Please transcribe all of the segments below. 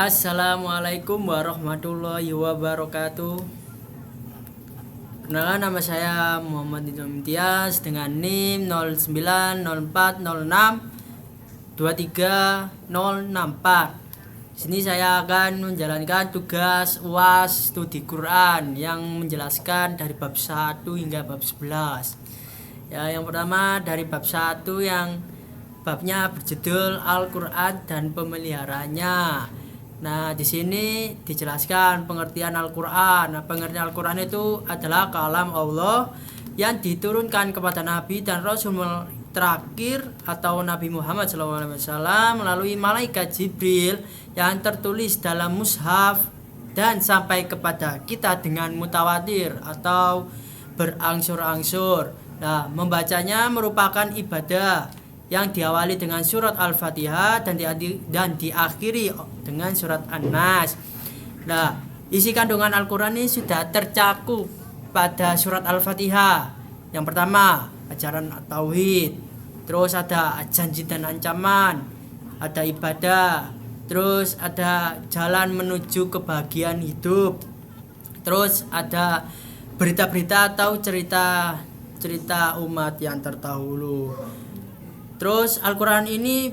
Assalamualaikum warahmatullahi wabarakatuh. Perkenalkan, nama saya Muhammad Nizam Imtiaz dengan NIM 0904062364. Sini saya akan menjalankan tugas UAS studi Quran yang menjelaskan dari bab 1 hingga bab 11. Ya, yang pertama dari bab 1 yang babnya berjudul Al-Quran dan pemeliharaannya. Nah, di sini dijelaskan pengertian Al-Quran. Nah, pengertian Al-Quran itu adalah kalam Allah yang diturunkan kepada Nabi dan Rasul terakhir atau Nabi Muhammad SAW melalui malaikat Jibril yang tertulis dalam mushaf dan sampai kepada kita dengan mutawatir atau berangsur-angsur. Nah, membacanya merupakan ibadah yang diawali dengan surat Al-Fatihah dan diakhiri dengan surat An-Nas. Nah, isi kandungan Al-Quran ini sudah tercakup pada surat Al-Fatihah. Yang pertama, ajaran tauhid. Terus ada janji dan ancaman, ada ibadah, terus ada jalan menuju kebahagiaan hidup. Terus ada berita-berita atau cerita umat yang terdahulu. Terus Al-Quran ini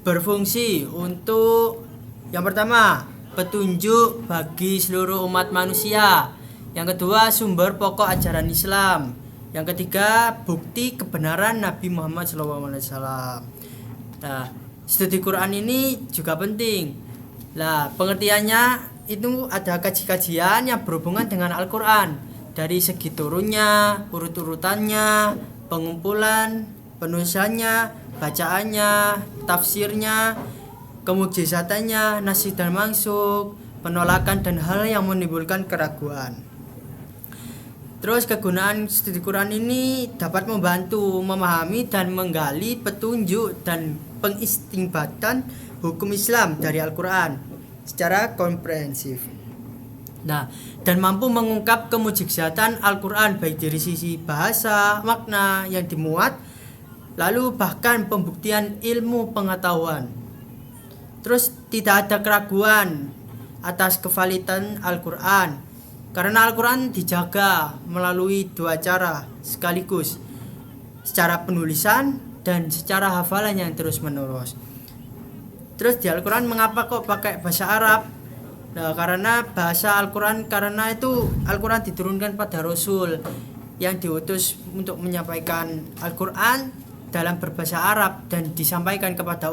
berfungsi untuk yang pertama, petunjuk bagi seluruh umat manusia. Yang kedua, sumber pokok ajaran Islam. Yang ketiga, bukti kebenaran Nabi Muhammad SAW. Nah, studi Quran ini juga penting. Nah, pengertiannya itu ada kajian yang berhubungan dengan Al-Quran. Dari segi turunnya, urut-urutannya, pengumpulan, penulisannya, bacaannya, tafsirnya, kemukjizatannya, nasih dan mansuk, penolakan dan hal yang menimbulkan keraguan. Terus kegunaan studi Quran ini dapat membantu memahami dan menggali petunjuk dan pengistinbatan hukum Islam dari Al-Quran secara komprehensif. Nah, dan mampu mengungkap kemujizatan Al-Quran baik dari sisi bahasa, makna yang dimuat, lalu bahkan pembuktian ilmu pengetahuan. Terus tidak ada keraguan atas kevalidan Al-Quran, karena Al-Quran dijaga melalui dua cara sekaligus, secara penulisan dan secara hafalan yang terus menerus. Terus di Al-Quran mengapa kok pakai bahasa Arab? Nah, karena bahasa Al-Quran, karena itu Al-Quran diturunkan pada Rasul yang diutus untuk menyampaikan Al-Quran dalam berbahasa Arab dan disampaikan kepada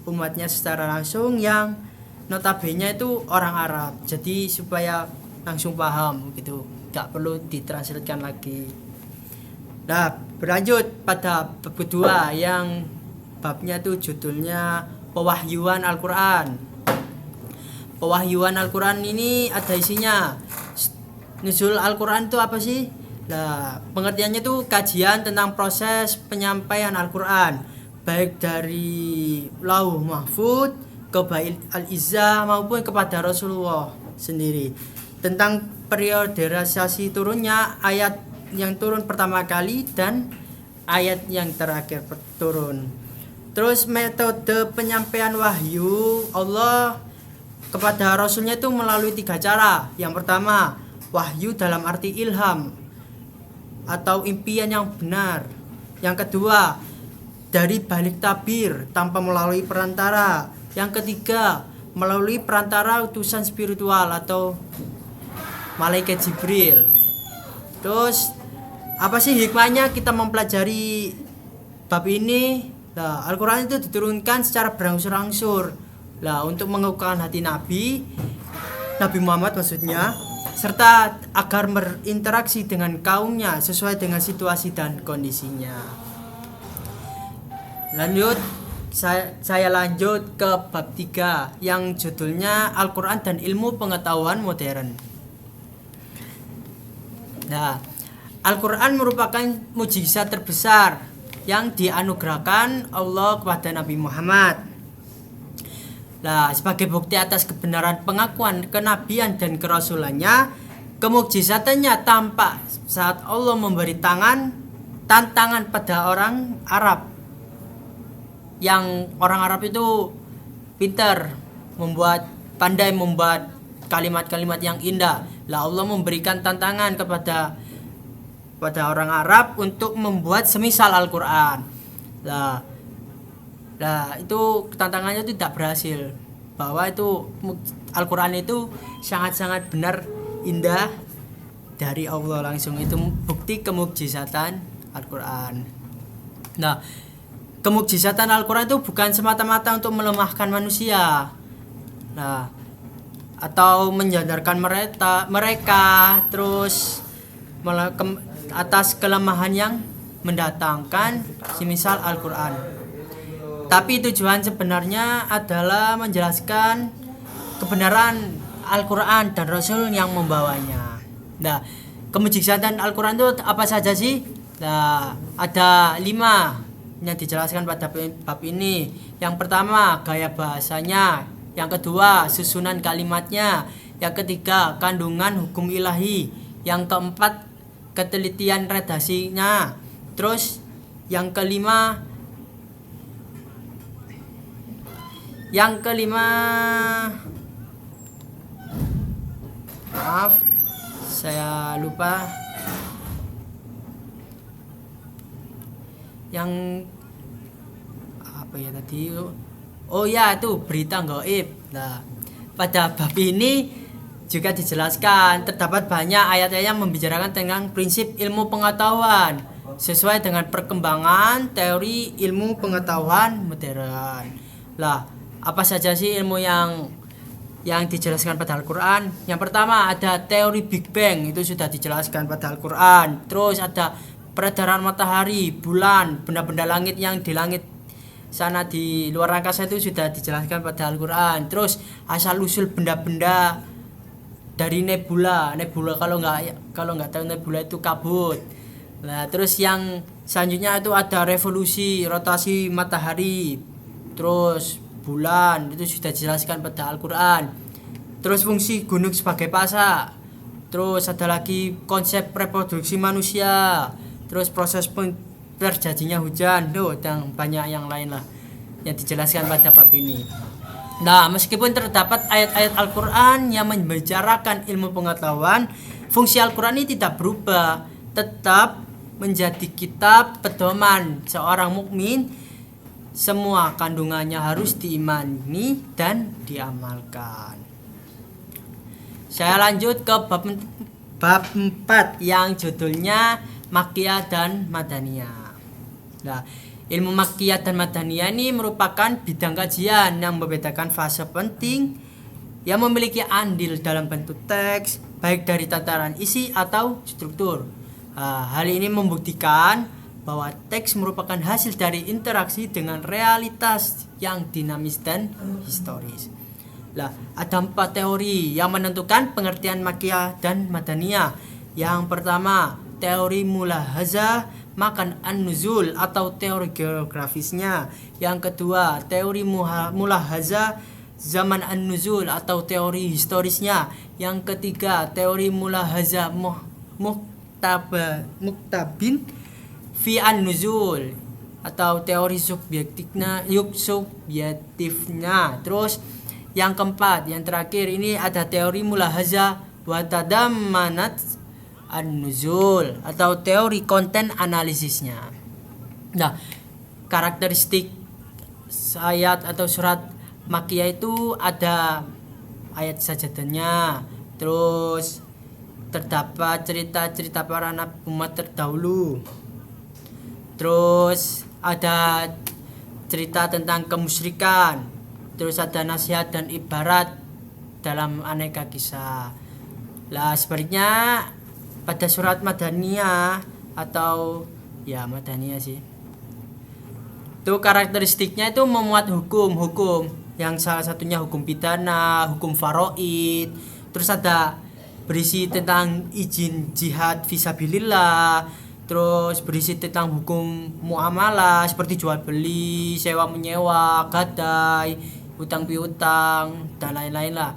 umatnya secara langsung yang notabene itu orang Arab. Jadi supaya langsung paham gitu, gak perlu ditranslatekan lagi. Nah, berlanjut pada bab kedua yang babnya itu judulnya pewahyuan Al-Quran. Pewahyuan Al-Quran ini ada isinya. Nuzul Al-Quran itu apa sih? Nah, pengertiannya itu kajian tentang proses penyampaian Al-Quran, baik dari Lauh Mahfud ke Bait Al-Izzah maupun kepada Rasulullah sendiri. Tentang periodisasi turunnya ayat yang turun pertama kali dan ayat yang terakhir turun. Terus metode penyampaian wahyu Allah kepada Rasulnya itu melalui tiga cara. Yang pertama, wahyu dalam arti ilham atau impian yang benar. Yang kedua, dari balik tabir tanpa melalui perantara. Yang ketiga, melalui perantara utusan spiritual atau malaikat Jibril. Terus apa sih hikmahnya kita mempelajari bab ini? Nah, Al-Quran itu diturunkan secara berangsur-angsur. Nah, untuk mengukuhkan hati Nabi Muhammad maksudnya, serta agar berinteraksi dengan kaumnya sesuai dengan situasi dan kondisinya. Lanjut, saya lanjut ke bab 3 yang judulnya Al-Quran dan ilmu pengetahuan modern. Nah, Al-Quran merupakan mukjizat terbesar yang dianugerahkan Allah kepada Nabi Muhammad. Nah, sebagai bukti atas kebenaran pengakuan kenabian dan kerasulannya, kemukjizatannya tampak saat Allah memberi tantangan pada orang Arab. Yang orang Arab itu pintar pandai membuat kalimat-kalimat yang indah. Lah Allah memberikan tantangan kepada orang Arab untuk membuat semisal Al-Qur'an. Lah itu tantangannya itu tidak berhasil. Bahwa itu Al-Qur'an itu sangat-sangat benar, indah dari Allah langsung. Itu bukti kemukjizatan Al-Qur'an. Nah, kemukjizatan Al-Qur'an itu bukan semata-mata untuk melemahkan manusia. Nah, atau menjandarkan mereka terus atas kelemahan yang mendatangkan semisal Al-Qur'an. Tapi tujuan sebenarnya adalah menjelaskan kebenaran Al-Qur'an dan Rasul yang membawanya. Nah, kemukjizatan Al-Qur'an itu apa saja sih? Nah, ada 5 yang dijelaskan pada bab ini. Yang pertama, gaya bahasanya. Yang kedua, susunan kalimatnya. Yang ketiga, kandungan hukum ilahi. Yang keempat, ketelitian redaksinya. Terus yang kelima maaf, saya lupa. Yang apa ya tadi? Oh ya, itu berita gaib. Nah, pada bab ini juga dijelaskan terdapat banyak ayat-ayat yang membicarakan tentang prinsip ilmu pengetahuan sesuai dengan perkembangan teori ilmu pengetahuan modern. Lah, apa saja sih ilmu yang dijelaskan pada Al-Qur'an? Yang pertama ada teori Big Bang, itu sudah dijelaskan pada Al-Qur'an. Terus ada peredaran matahari, bulan, benda-benda langit yang di langit sana di luar angkasa itu sudah dijelaskan pada Al-Qur'an. Terus asal usul benda-benda dari nebula kalau nggak tahu nebula itu kabut. Nah, terus yang selanjutnya itu ada revolusi rotasi matahari, terus bulan, itu sudah dijelaskan pada Al-Qur'an. Terus fungsi gunung sebagai pasak. Terus ada lagi konsep reproduksi manusia. Terus proses terjadinya hujan, dan banyak yang lain lah yang dijelaskan pada bab ini. Nah, meskipun terdapat ayat-ayat Al-Qur'an yang membicarakan ilmu pengetahuan, fungsi Al-Qur'an ini tidak berubah, tetap menjadi kitab pedoman seorang mukmin. Semua kandungannya harus diimani dan diamalkan. Saya lanjut ke bab 4 yang judulnya Makkiyah dan Madaniyah. Nah, ilmu Makkiyah dan Madaniyah ini merupakan bidang kajian yang membedakan fase penting yang memiliki andil dalam bentuk teks, baik dari tataran isi atau struktur. Hal ini membuktikan bahwa teks merupakan hasil dari interaksi dengan realitas yang dinamis dan historis. Lah, ada 4 teori yang menentukan pengertian Makkiyah dan Madaniyah. Yang pertama, teori mulahazah makan an-nuzul atau teori geografisnya. Yang kedua, teori mulahazah zaman an-nuzul atau teori historisnya. Yang ketiga, teori mulahazah muktabin fi an-nuzul atau teori subjektifnya. Terus yang keempat, yang terakhir ini ada teori mulahazah wa tadammanat an-nuzul atau teori konten analisisnya. Nah, karakteristik ayat atau surat Makkiyah itu ada ayat sajadahnya, terus terdapat cerita-cerita para nabi umat terdahulu, terus ada cerita tentang kemusyrikan, terus ada nasihat dan ibarat dalam aneka kisah. Lah, sebaliknya pada surat Madaniyah atau ya Madaniyah sih, itu karakteristiknya itu memuat hukum yang salah satunya hukum pidana, hukum faraid, terus ada berisi tentang izin jihad fisabilillah, terus berisi tentang hukum muamalah seperti jual beli, sewa menyewa, gadai, hutang piutang dan lain-lain lah.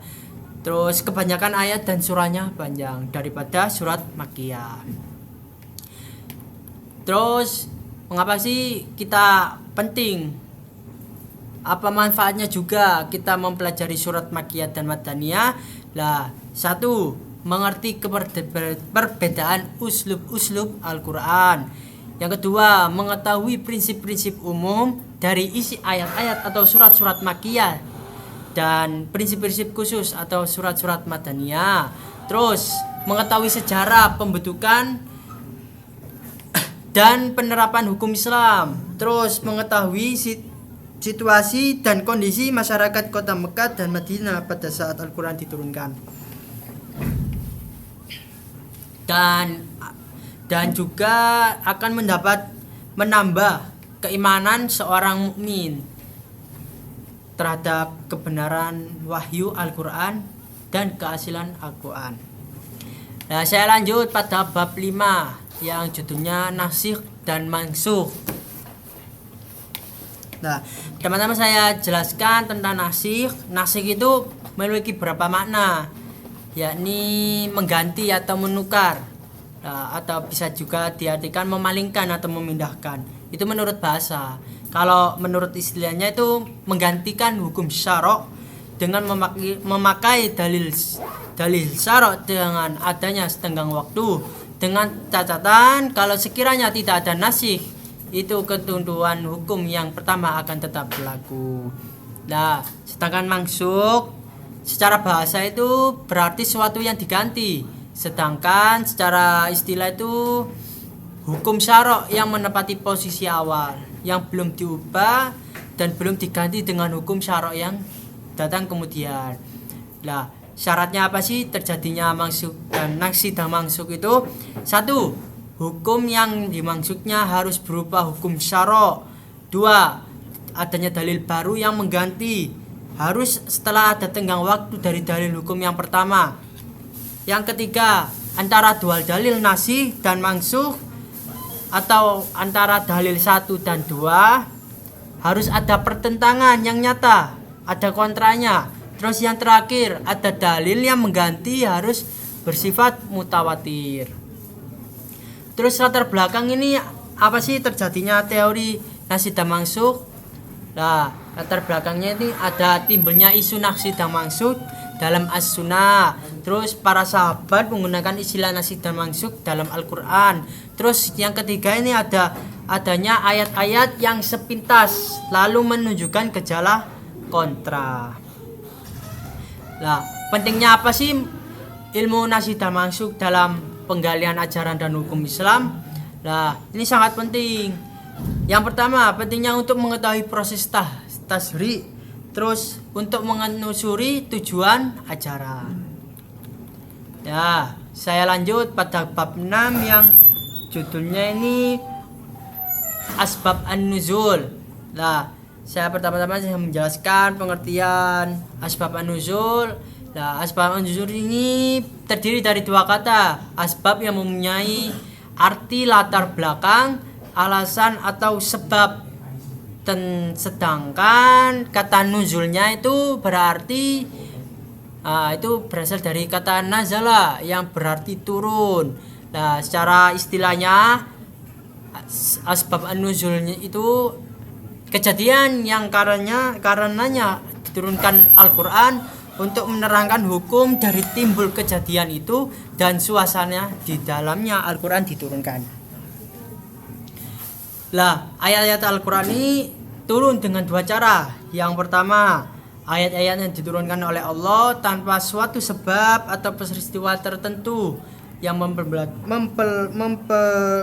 Terus kebanyakan ayat dan surahnya panjang daripada surat Makkiyah. Terus mengapa sih kita penting apa manfaatnya juga kita mempelajari surat Makkiyah dan Madaniyah? Lah, satu, mengerti perbedaan uslub Al-Qur'an. Yang kedua, mengetahui prinsip-prinsip umum dari isi ayat-ayat atau surat-surat Makkiyah dan prinsip-prinsip khusus atau surat-surat Madaniyah. Terus, mengetahui sejarah pembentukan dan penerapan hukum Islam. Terus, mengetahui situasi dan kondisi masyarakat kota Mekah dan Madinah pada saat Al-Quran diturunkan. Dan juga akan menambah keimanan seorang mukmin terhadap kebenaran wahyu Al-Quran dan keasilan Al-Quran. Nah, saya lanjut pada bab 5 yang judulnya nasikh dan mansukh. Nah, teman-teman, saya jelaskan tentang nasikh. Nasikh itu memiliki beberapa makna, yakni mengganti atau menukar. Nah, atau bisa juga diartikan memalingkan atau memindahkan. Itu menurut bahasa. Kalau menurut istilahnya itu menggantikan hukum syara' dengan memakai dalil syara' dengan adanya setenggang waktu, dengan catatan kalau sekiranya tidak ada nasikh, itu ketentuan hukum yang pertama akan tetap berlaku. Nah, sedangkan mansukh secara bahasa itu berarti sesuatu yang diganti, sedangkan secara istilah itu hukum syara' yang menepati posisi awal, yang belum diubah dan belum diganti dengan hukum syara' yang datang kemudian. Nah, syaratnya apa sih terjadinya mansukh dan nasikh dan mansukh itu? Satu, hukum yang dimaksudnya harus berupa hukum syara'. 2, adanya dalil baru yang mengganti, harus setelah ada tenggang waktu dari dalil hukum yang pertama. Yang ketiga, antara dua dalil nasikh dan mansukh atau antara dalil 1 dan 2 harus ada pertentangan yang nyata, ada kontranya. Terus yang terakhir, ada dalil yang mengganti harus bersifat mutawatir. Terus latar belakang ini apa sih terjadinya teori nasikh dan mansukh? Nah, latar belakangnya ini ada timbulnya isu nasikh dan mansukh dalam as-sunnah. Terus para sahabat menggunakan istilah nasikh dan mansukh dalam Al-Quran. Terus yang ketiga ini adanya ayat-ayat yang sepintas lalu menunjukkan gejala kontra. Nah, pentingnya apa sih ilmu nasikh dan mansukh dalam penggalian ajaran dan hukum Islam? Nah, ini sangat penting. Yang pertama, pentingnya untuk mengetahui proses tasri', terus untuk menelusuri tujuan ajaran. Ya, saya lanjut pada bab 6 yang judulnya ini asbab an-nuzul. Nah, saya pertama-tama menjelaskan pengertian asbab an-nuzul. Nah, asbab an-nuzul ini terdiri dari dua kata. Asbab yang mempunyai arti latar belakang, alasan atau sebab. Dan sedangkan kata nuzulnya itu berarti itu berasal dari kata nazala yang berarti turun. Nah, secara istilahnya asbab an-nuzulnya itu kejadian yang karenanya diturunkan Al-Quran untuk menerangkan hukum dari timbul kejadian itu dan suasana di dalamnya Al-Quran diturunkan. Lah, ayat-ayat Al-Quran ini turun dengan dua cara. Yang pertama, ayat-ayat yang diturunkan oleh Allah tanpa suatu sebab atau peristiwa tertentu yang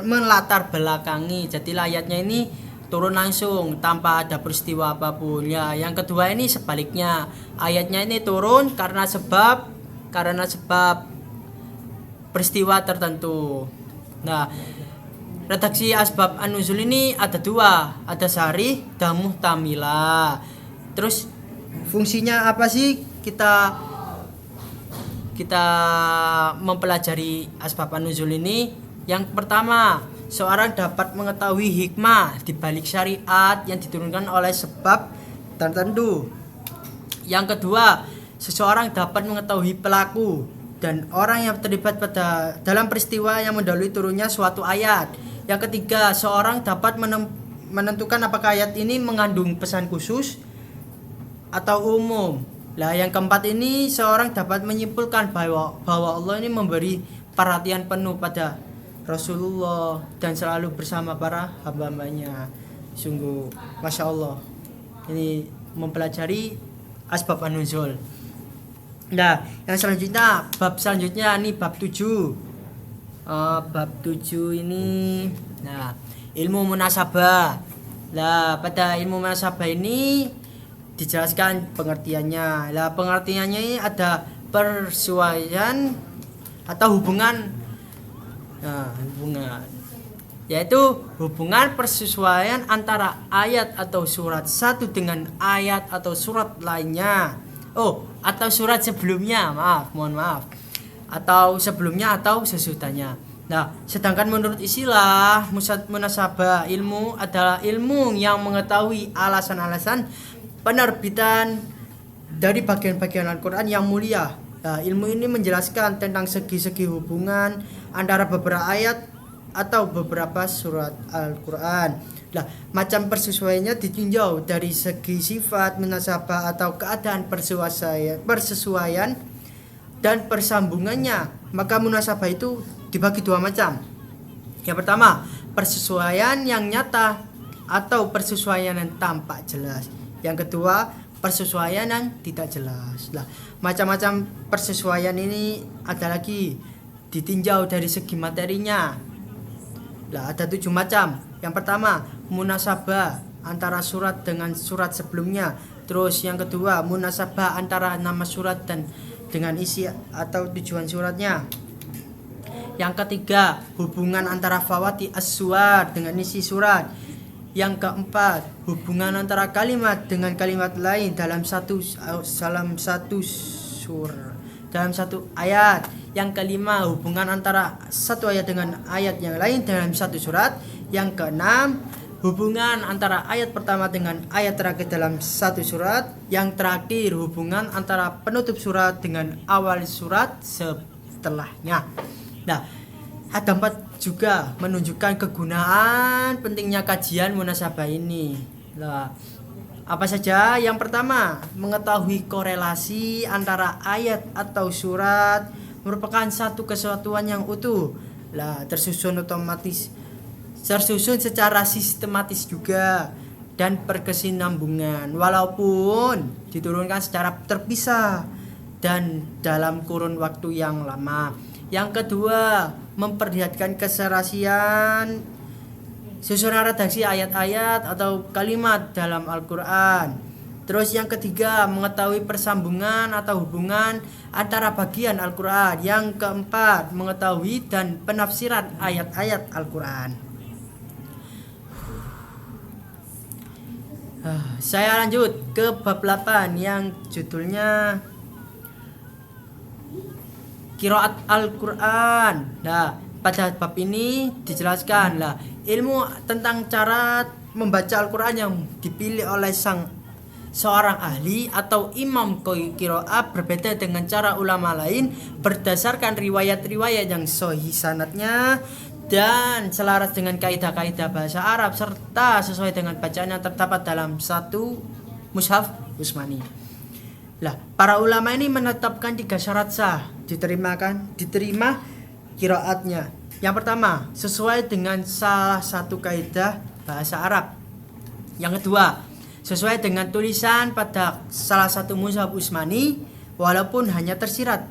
melatar belakangi. Jadi ayatnya ini turun langsung tanpa ada peristiwa apapun ya. Yang kedua ini sebaliknya, ayatnya ini turun karena sebab peristiwa tertentu. Nah, redaksi asbab an-nuzul ini ada dua, ada sarih dan muhtamilah. Terus fungsinya apa sih kita mempelajari asbab an-nuzul ini? Yang pertama, seorang dapat mengetahui hikmah di balik syariat yang diturunkan oleh sebab tertentu. Yang kedua, seseorang dapat mengetahui pelaku dan orang yang terlibat dalam peristiwa yang mendahului turunnya suatu ayat. Yang ketiga, seorang dapat menentukan apakah ayat ini mengandung pesan khusus atau umum. Lah yang keempat ini seorang dapat menyimpulkan bahwa Allah ini memberi perhatian penuh pada Rasulullah dan selalu bersama para hamba-hambanya. Sungguh Masya Allah, ini mempelajari asbab an-nuzul. Nah yang selanjutnya, bab selanjutnya ini bab 7. Bab 7 ini ilmu munasabah. Lah pada ilmu munasabah ini dijelaskan pengertiannya. Lah pengertiannya ini ada persuaian atau hubungan. Hubungan yaitu hubungan persesuaian antara ayat atau surat satu dengan ayat atau surat lainnya. Atau surat sebelumnya, mohon maaf. Atau sebelumnya atau sesudahnya. Nah, sedangkan menurut istilah munasabah ilmu adalah ilmu yang mengetahui alasan-alasan penerbitan dari bagian-bagian Al-Quran yang mulia. Nah, ilmu ini menjelaskan tentang segi-segi hubungan antara beberapa ayat atau beberapa surat Al-Quran. Nah, macam persesuaiannya ditinjau dari segi sifat munasabah atau keadaan persesuaian dan persambungannya. Maka munasabah itu dibagi dua macam. Yang pertama, persesuaian yang nyata atau persesuaian yang tampak jelas. Yang kedua, persesuaian yang tidak jelas. Lah, macam-macam persesuaian ini ada lagi ditinjau dari segi materinya. Lah, ada 7 macam. Yang pertama, munasabah antara surat dengan surat sebelumnya. Terus yang kedua, munasabah antara nama surat dan dengan isi atau tujuan suratnya. Yang ketiga, hubungan antara fawati as-suwar dengan isi surat. Yang keempat, hubungan antara kalimat dengan kalimat lain dalam satu ayat. Yang kelima, hubungan antara satu ayat dengan ayat yang lain dalam satu surat. Yang keenam, hubungan antara ayat pertama dengan ayat terakhir dalam satu surat. Yang terakhir, hubungan antara penutup surat dengan awal surat setelahnya. Nah, ada 4 juga menunjukkan kegunaan pentingnya kajian munasabah ini. Nah, apa saja? Yang pertama, mengetahui korelasi antara ayat atau surat merupakan satu kesatuan yang utuh. Lah, tersusun secara sistematis juga dan berkesinambungan walaupun diturunkan secara terpisah dan dalam kurun waktu yang lama. Yang kedua, memperlihatkan keserasian susunan redaksi ayat-ayat atau kalimat dalam Al-Quran. Terus yang ketiga, mengetahui persambungan atau hubungan antara bagian Al-Quran. Yang keempat, mengetahui dan penafsiran ayat-ayat Al-Quran. Saya lanjut ke bab 8 yang judulnya Qiraat Al-Quran. Nah, pada bab ini dijelaskan ilmu tentang cara membaca Al-Quran yang dipilih oleh seorang ahli atau imam qiraat berbeda dengan cara ulama lain berdasarkan riwayat-riwayat yang sahih sanadnya dan selaras dengan kaidah-kaidah bahasa Arab serta sesuai dengan bacaan yang terdapat dalam satu mushaf Utsmani. Lah, para ulama ini menetapkan 3 syarat sah diterima qiraatnya. Yang pertama, sesuai dengan salah satu kaidah bahasa Arab. Yang kedua, sesuai dengan tulisan pada salah satu mushaf Utsmani walaupun hanya tersirat.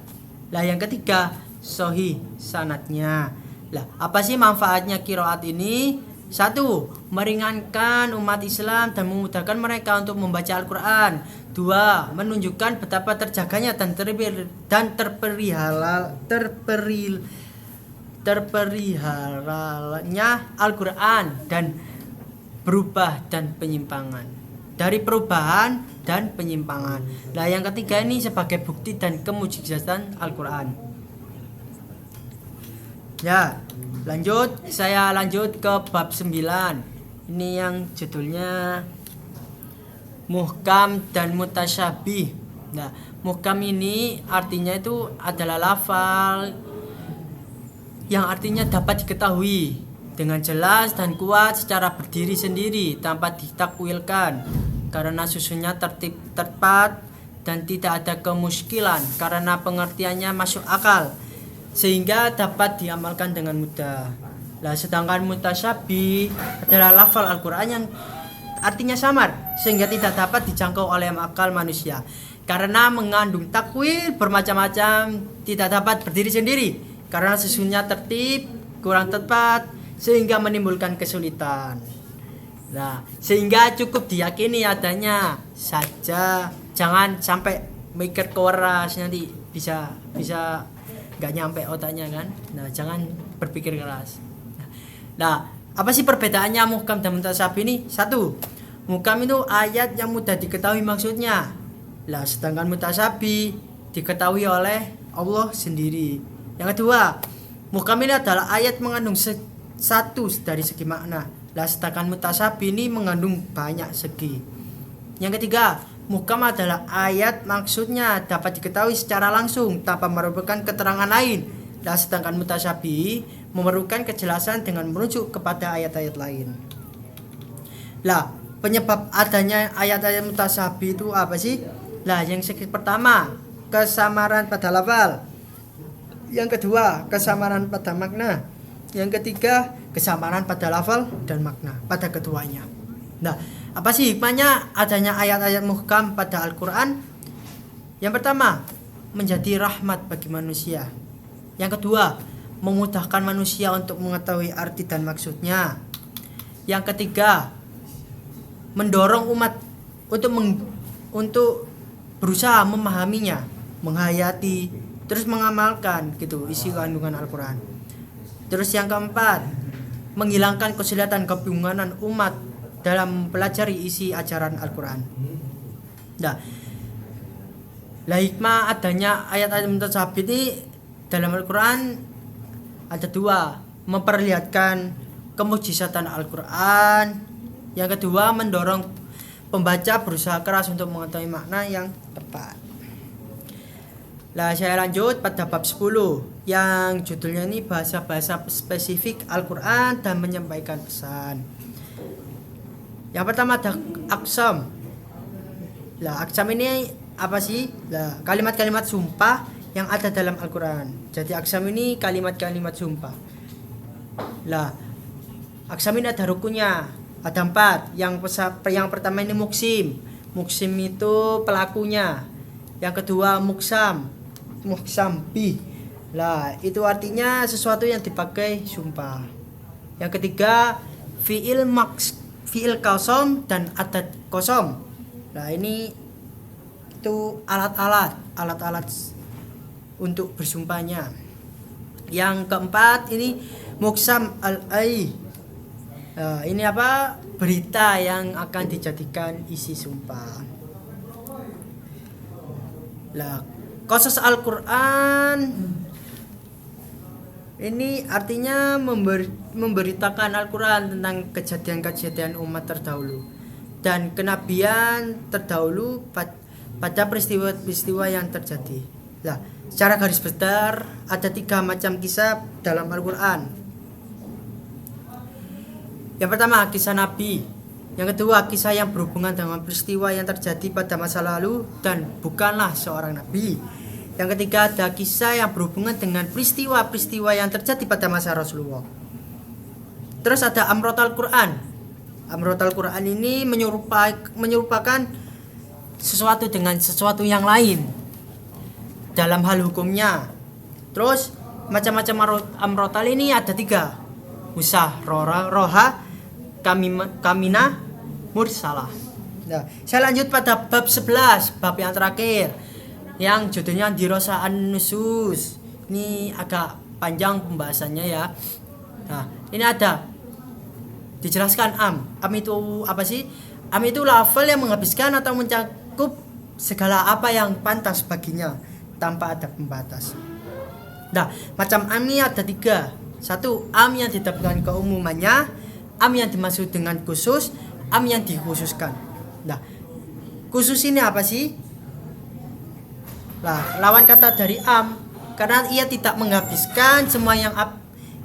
Lah, yang ketiga, sahih sanadnya. Lah, apa sih manfaatnya qiraat ini? 1. Meringankan umat Islam dan memudahkan mereka untuk membaca Al-Quran. 2. Menunjukkan betapa terjaganya dan terperihalanya Al-Quran dan berubah dan penyimpangan. Dari perubahan dan penyimpangan. Nah, yang ketiga ini sebagai bukti dan kemujizatan Al-Quran. Ya, saya lanjut ke bab 9. Ini yang judulnya Muhkam dan Mutasyabih. Nah, muhkam ini artinya itu adalah lafal yang artinya dapat diketahui dengan jelas dan kuat secara berdiri sendiri tanpa ditakwilkan. karena susunnya tertib tepat dan tidak ada kemuskilan karena pengertiannya masuk akal sehingga dapat diamalkan dengan mudah. Nah, sedangkan mutasyabih adalah lafal Al-Quran yang artinya samar sehingga tidak dapat dijangkau oleh akal manusia karena mengandung takwil bermacam-macam, tidak dapat berdiri sendiri karena susunnya tertib kurang tepat sehingga menimbulkan kesulitan. Nah, sehingga cukup diyakini adanya saja, jangan sampai mikir keras nanti bisa nggak nyampe otaknya kan. Nah, jangan berpikir keras. Nah, apa sih perbedaannya muhkam dan mutasyabih ini? Satu, muhkam itu ayat yang mudah diketahui maksudnya. Lah, sedangkan mutasyabih diketahui oleh Allah sendiri. Yang kedua, muhkam ini adalah ayat mengandung satu dari segi makna. Lah, sedangkan mutasyabih ini mengandung banyak segi. Yang ketiga, muhkam adalah ayat maksudnya dapat diketahui secara langsung tanpa memerlukan keterangan lain. Lah, sedangkan mutasyabih memerlukan kejelasan dengan merujuk kepada ayat-ayat lain. Lah, penyebab adanya ayat-ayat mutasyabih itu apa sih? Lah, yang pertama, kesamaran pada lafal. Yang kedua, kesamaran pada makna. Yang ketiga, kesamaran pada lafal dan makna pada keduanya. Nah, apa sih hikmahnya adanya ayat-ayat muhkam pada Al-Quran? Yang pertama, menjadi rahmat bagi manusia. Yang kedua, memudahkan manusia untuk mengetahui arti dan maksudnya. Yang ketiga, mendorong umat untuk berusaha memahaminya, menghayati, terus mengamalkan gitu isi kandungan Al-Quran. Terus yang keempat, menghilangkan kesulitan kebingungan umat dalam mempelajari isi ajaran Al-Quran. Nah, hikmah adanya ayat-ayat mutasyabih ini dalam Al-Quran ada dua, memperlihatkan kemujizatan Al-Quran. Yang kedua, mendorong pembaca berusaha keras untuk mengetahui makna yang tepat. Nah, saya lanjut pada bab 10 yang judulnya ini bahasa-bahasa spesifik Al-Quran dan menyampaikan pesan. Yang pertama ada aqsam. Lah, aqsam ini apa sih? Lah, kalimat-kalimat sumpah yang ada dalam Al-Quran. Jadi aqsam ini kalimat-kalimat sumpah. Lah, aqsam ini ada rukunnya, ada 4. Yang pertama ini muksim. Muksim itu pelakunya. Yang kedua muksam bi. Lah, itu artinya sesuatu yang dipakai sumpah. Yang ketiga fiil qasam dan adat qasam. Nah, ini itu alat-alat untuk bersumpahnya. Yang keempat ini muksam al-ai. Nah, ini apa? Berita yang akan dijadikan isi sumpah. Lah, qasas Al-Quran ini artinya memberitakan Al-Quran tentang kejadian-kejadian umat terdahulu dan kenabian terdahulu pada peristiwa-peristiwa yang terjadi. Nah, secara garis besar ada 3 macam kisah dalam Al-Quran. Yang pertama, kisah Nabi. Yang kedua, kisah yang berhubungan dengan peristiwa yang terjadi pada masa lalu dan bukanlah seorang Nabi. Yang ketiga, ada kisah yang berhubungan dengan peristiwa-peristiwa yang terjadi pada masa Rasulullah. Terus ada Amrotal Quran. Amrotal Quran ini menyerupakan sesuatu dengan sesuatu yang lain dalam hal hukumnya. Terus macam-macam amrotal ini ada 3. Usah, roha, kamina, mursalah. Nah, saya lanjut pada bab 11, bab yang terakhir yang judulnya dirosaan nusus. Ini agak panjang pembahasannya ya. Nah, ini ada dijelaskan am itu apa sih? Am itu lafal yang menghabiskan atau mencakup segala apa yang pantas baginya tanpa ada pembatas. Nah, macam am ini ada 3. 1, am yang didapatkan keumumannya, am yang dimaksud dengan khusus, am yang dikhususkan. Nah, khusus ini apa sih? Nah, lawan kata dari am, karena ia tidak menghabiskan semua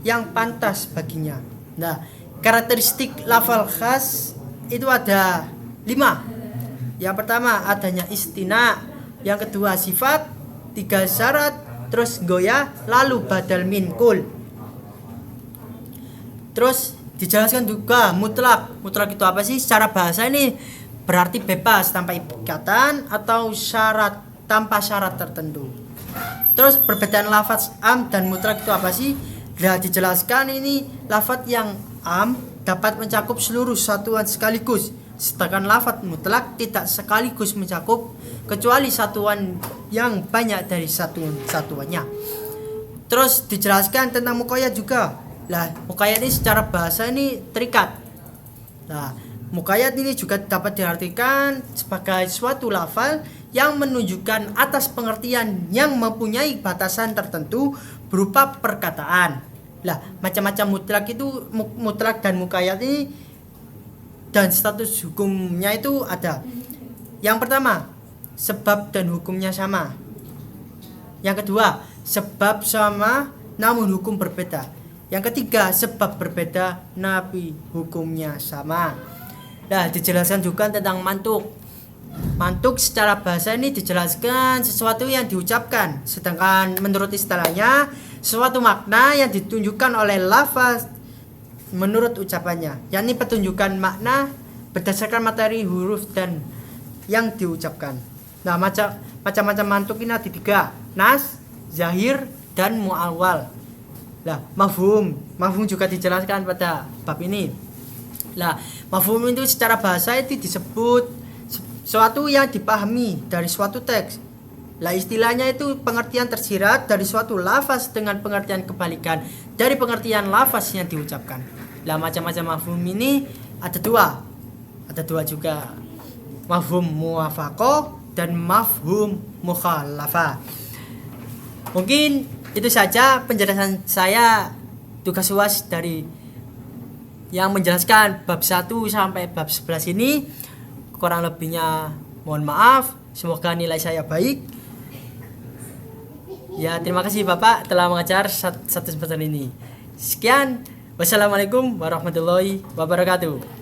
yang pantas baginya. Nah, karakteristik lafal khas itu ada 5. Yang pertama adanya istina, yang kedua sifat, 3 syarat, terus goyah, lalu badal min kul. Terus dijelaskan juga mutlak. Mutlak itu apa sih? Secara bahasa ini berarti bebas tanpa ikatan atau syarat, tanpa syarat tertentu. Terus perbedaan lafaz am dan mutlak itu apa sih? Nah, dijelaskan ini lafaz yang am dapat mencakup seluruh satuan sekaligus, sedangkan lafaz mutlak tidak sekaligus mencakup kecuali satuan yang banyak dari satuannya. Terus dijelaskan tentang muqayyad juga. Lah, muqayyad ini secara bahasa ini terikat. Nah, muqayyad ini juga dapat diartikan sebagai suatu lafal yang menunjukkan atas pengertian yang mempunyai batasan tertentu berupa perkataan. Lah, macam-macam mutlak itu, mutlak dan muqayyad ini dan status hukumnya itu ada. Yang pertama, sebab dan hukumnya sama. Yang kedua, sebab sama namun hukum berbeda. Yang ketiga, sebab berbeda nabi hukumnya sama. Nah, dijelaskan juga tentang mantuk. Mantuk secara bahasa ini dijelaskan sesuatu yang diucapkan, sedangkan menurut istilahnya suatu makna yang ditunjukkan oleh lafaz menurut ucapannya, yakni petunjukan makna berdasarkan materi huruf dan yang diucapkan. Nah, macam-macam mantuk ini ada 3, nas, zahir, dan mu'awwal. Lah, mafhum juga dijelaskan pada bab ini. Lah, mafhum itu secara bahasa itu disebut suatu yang dipahami dari suatu teks. Lah, istilahnya itu pengertian tersirat dari suatu lafaz dengan pengertian kebalikan dari pengertian lafaz yang diucapkan. Lah, macam-macam mafhum ini ada 2. Ada 2 juga. Mafhum muwafaqah dan mafhum mukhalafah. Mungkin itu saja penjelasan saya tugas UAS dari yang menjelaskan bab 1 sampai bab 11 ini. Kurang lebihnya mohon maaf, semoga nilai saya baik. Ya, terima kasih Bapak telah mengajar satu semester ini. Sekian, wassalamualaikum warahmatullahi wabarakatuh.